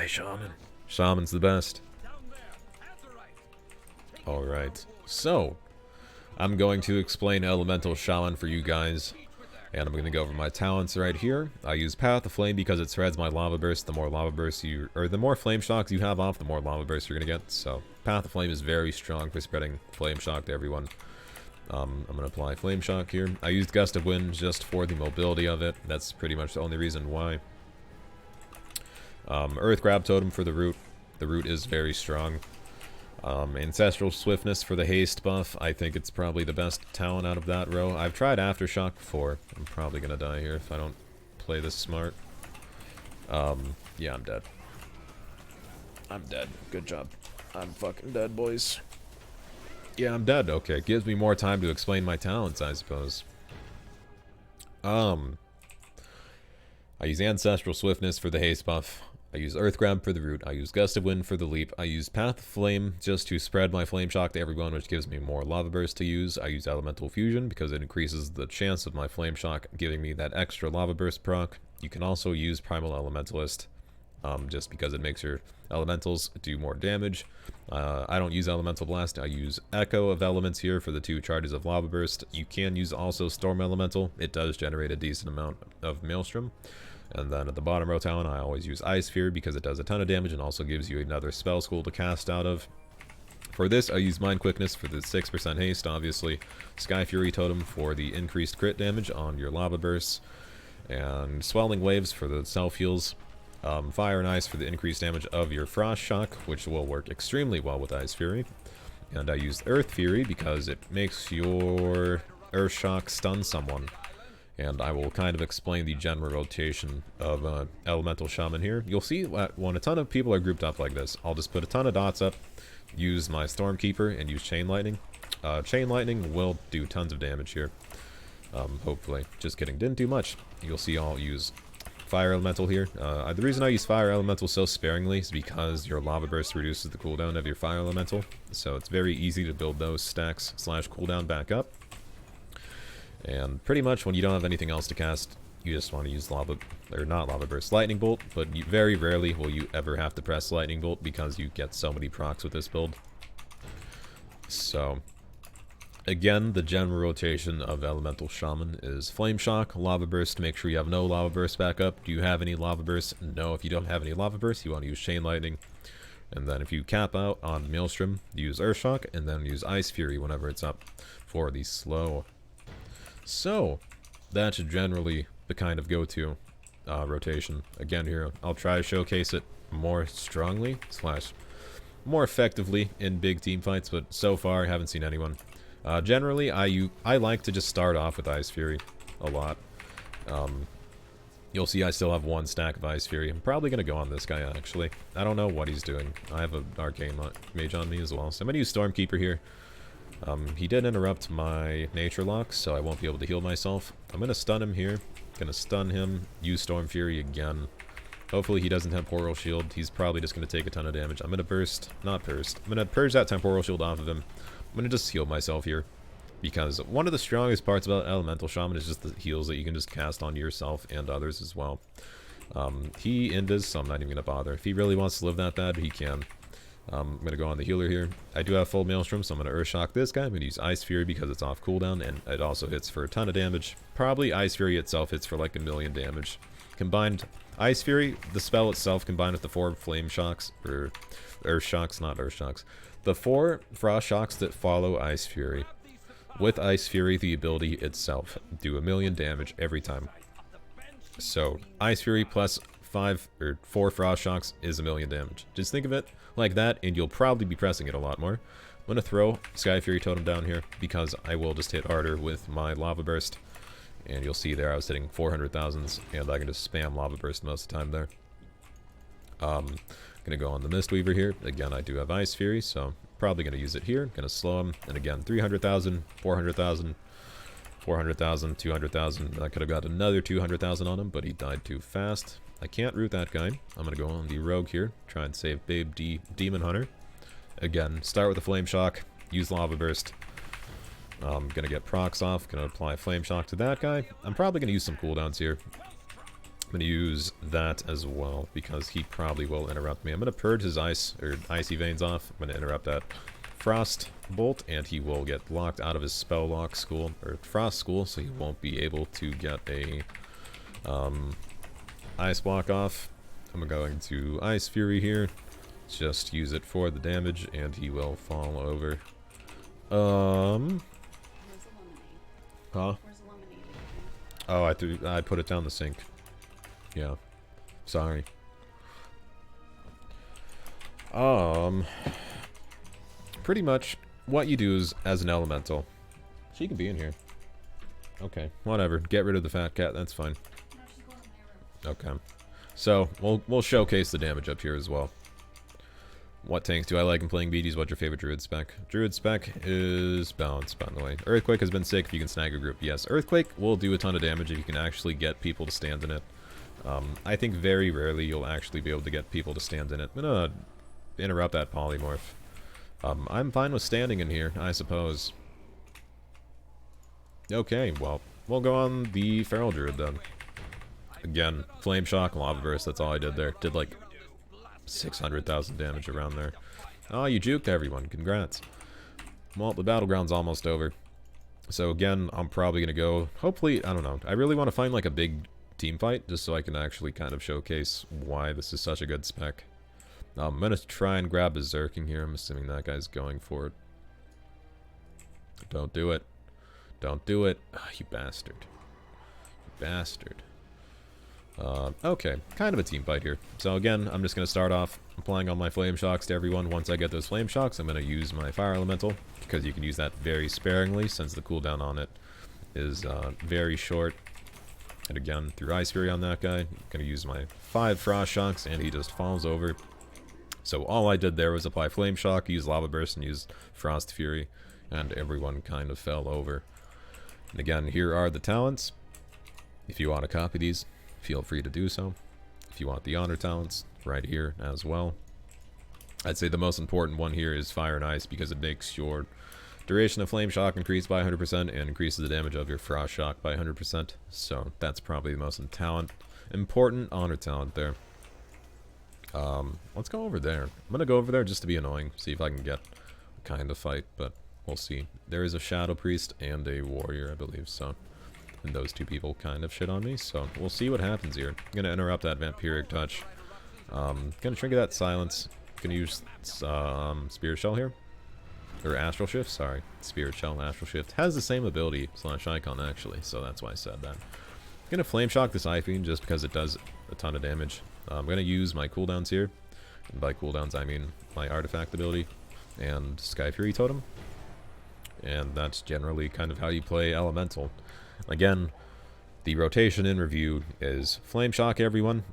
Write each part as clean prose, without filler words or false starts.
my Shaman. Shaman's the best. Alright, so I'm going to explain Elemental Shaman for you guys. And I'm going to go over my talents right here. I use Path of Flame because it spreads my Lava Burst. The more Lava Bursts you... or the more Flame Shocks you have off, the more Lava Bursts you're going to get. So, Path of Flame is very strong for spreading Flame Shock to everyone. I'm going to apply Flame Shock here. I used Gust of Wind just for the mobility of it. That's pretty much the only reason why. Earth Grab Totem for the root. The root is very strong. Ancestral Swiftness for the haste buff. I think it's probably the best talent out of that row. I've tried Aftershock before. I'm probably gonna die here if I don't play this smart. Yeah, I'm dead. I'm dead. Good job. I'm fucking dead, boys. Yeah, I'm dead. Okay, gives me more time to explain my talents, I suppose. I use Ancestral Swiftness for the haste buff. I use Earth Grab for the root, I use Gust of Wind for the leap, I use Path of Flame just to spread my Flame Shock to everyone, which gives me more Lava Burst to use. I use Elemental Fusion because it increases the chance of my Flame Shock giving me that extra Lava Burst proc. You can also use Primal Elementalist, just because it makes your elementals do more damage. I don't use Elemental Blast, I use Echo of Elements here for the 2 charges of Lava Burst. You can use also Storm Elemental, it does generate a decent amount of Maelstrom. And then at the bottom row talent, I always use Ice Sphere because it does a ton of damage and also gives you another spell school to cast out of. For this, I use Mind Quickness for the 6% haste, obviously. Sky Fury Totem for the increased crit damage on your Lava Bursts. And Swelling Waves for the self-heals. Fire and Ice for the increased damage of your Frost Shock, which will work extremely well with Ice Fury. And I used Earth Fury because it makes your Earth Shock stun someone. And I will kind of explain the general rotation of Elemental Shaman here. You'll see when a ton of people are grouped up like this, I'll just put a ton of dots up, use my Stormkeeper, and use Chain Lightning. Chain Lightning will do tons of damage here, hopefully. Just kidding, didn't do much. You'll see I'll use Fire Elemental here. The reason I use Fire Elemental so sparingly is because your Lava Burst reduces the cooldown of your Fire Elemental, so it's very easy to build those stacks / cooldown back up. And pretty much when you don't have anything else to cast, you just want to use Lightning Bolt, but very rarely will you ever have to press Lightning Bolt because you get so many procs with this build. So, again, the general rotation of Elemental Shaman is Flame Shock, Lava Burst, make sure you have no Lava Burst backup. Do you have any Lava Burst? No, if you don't have any Lava Burst, you want to use Chain Lightning. And then if you cap out on Maelstrom, use Earth Shock, and then use Ice Fury whenever it's up for the slow. So, that's generally the kind of go-to rotation. Again here, I'll try to showcase it more strongly / more effectively in big team fights, but so far I haven't seen anyone. Generally, I like to just start off with Ice Fury a lot. You'll see I still have 1 stack of Ice Fury. I'm probably going to go on this guy, actually. I don't know what he's doing. I have an Arcane Mage on me as well, so I'm going to use Stormkeeper here. He did interrupt my Nature Lock, so I won't be able to heal myself. I'm going to stun him here. Going to stun him, use Storm Fury again. Hopefully he doesn't have Temporal Shield. He's probably just going to take a ton of damage. I'm going to I'm going to purge that Temporal Shield off of him. I'm going to just heal myself here. Because one of the strongest parts about Elemental Shaman is just the heals that you can just cast on yourself and others as well. He Indas, so I'm not even going to bother. If he really wants to live that bad, he can. I'm going to go on the healer here. I do have full Maelstrom, so I'm going to Earth Shock this guy. I'm going to use Ice Fury because it's off cooldown, and it also hits for a ton of damage. Probably Ice Fury itself hits for like 1,000,000 damage. Combined, Ice Fury, the spell itself, combined with the 4 Flame Shocks, or Earth Shocks, not Earth Shocks. The 4 Frost Shocks that follow Ice Fury. With Ice Fury, the ability itself, do 1,000,000 damage every time. So, Ice Fury plus 4 Frost Shocks is 1,000,000 damage. Just think of it like that, and you'll probably be pressing it a lot more. I'm going to throw Sky Fury Totem down here, because I will just hit harder with my Lava Burst. And you'll see there I was hitting 400,000s, and I can just spam Lava Burst most of the time there. Going to go on the Mistweaver here. Again, I do have Ice Fury, so probably going to use it here. Going to slow him, and again, 300,000, 400,000, 400,000, 200,000. I could have got another 200,000 on him, but he died too fast. I can't root that guy. I'm going to go on the Rogue here, try and save Babe Demon Hunter. Again, start with a Flame Shock, use Lava Burst. I'm going to get procs off, going to apply Flame Shock to that guy. I'm probably going to use some cooldowns here. I'm going to use that as well, because he probably will interrupt me. I'm going to purge his icy veins off. I'm going to interrupt that frost bolt, and he will get locked out of his spell lock school, or frost school, so he won't be able to get a ice block off. I'm going to Ice Fury here. Just use it for the damage, and he will fall over. Huh? Oh, I put it down the sink. Yeah. Sorry. Pretty much what you do is, as an elemental. She can be in here. Okay, whatever. Get rid of the fat cat, that's fine. Okay. So, we'll showcase the damage up here as well. What tanks do I like in playing BDs? What's your favorite druid spec? Druid spec is Balance, by the way. Earthquake has been sick if you can snag a group. Yes, Earthquake will do a ton of damage if you can actually get people to stand in it. I think very rarely you'll actually be able to get people to stand in it. I'm gonna interrupt that polymorph. I'm fine with standing in here, I suppose. Okay, well, we'll go on the Feral Druid then. Again, Flame Shock, Lava Burst, that's all I did there. Did like 600,000 damage around there. Oh, you juked everyone. Congrats. Well, the battleground's almost over. So again, I'm probably going to go... Hopefully, I don't know. I really want to find like a big team fight, just so I can actually kind of showcase why this is such a good spec. I'm going to try and grab a Zerking here. I'm assuming that guy's going for it. Don't do it. Don't do it. Oh, you bastard. You bastard. Okay, kind of a team fight here. So again, I'm just going to start off applying all my Flame Shocks to everyone. Once I get those Flame Shocks, I'm going to use my Fire Elemental, because you can use that very sparingly, since the cooldown on it is very short. And again, through Ice Fury on that guy, I'm going to use my 5 Frost Shocks, and he just falls over. So all I did there was apply Flame Shock, use Lava Burst, and use Frost Fury, and everyone kind of fell over. And again, here are the talents. If you want to copy these, feel free to do so. If you want the honor talents, right here as well. I'd say the most important one here is Fire and Ice, because it makes your duration of Flame Shock increase by 100% and increases the damage of your Frost Shock by 100%. So that's probably the most important honor talent there. Let's go over there. I'm going to go over there just to be annoying, see if I can get a kind of fight, but we'll see. There is a Shadow Priest and a Warrior, I believe, so... And those two people kind of shit on me, so we'll see what happens here. I'm gonna interrupt that Vampiric Touch. Gonna trigger that Silence. Gonna use Spirit Shell here. Or Astral Shift, sorry. Spirit Shell, Astral Shift. Has the same ability, / icon actually, so that's why I said that. Gonna Flame Shock this Eye Fiend just because it does a ton of damage. I'm gonna use my cooldowns here. And by cooldowns I mean my Artifact ability and Sky Fury Totem. And that's generally kind of how you play Elemental. Again, the rotation in review is Flame Shock everyone,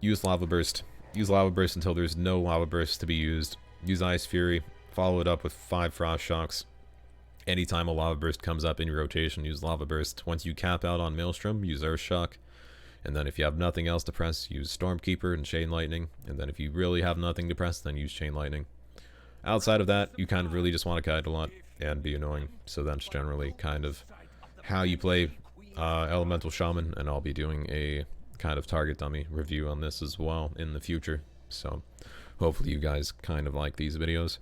use Lava Burst until there's no Lava Burst to be used, use Ice Fury, follow it up with 5 Frost Shocks. Anytime a Lava Burst comes up in your rotation, use Lava Burst. Once you cap out on Maelstrom, use Earth Shock. And then if you have nothing else to press, use Stormkeeper and Chain Lightning. And then if you really have nothing to press, then use Chain Lightning. Outside of that, you kind of really just want to kite a lot and be annoying. So that's generally kind of how you play Elemental Shaman, and I'll be doing a kind of target dummy review on this as well in the future. So hopefully you guys kind of like these videos.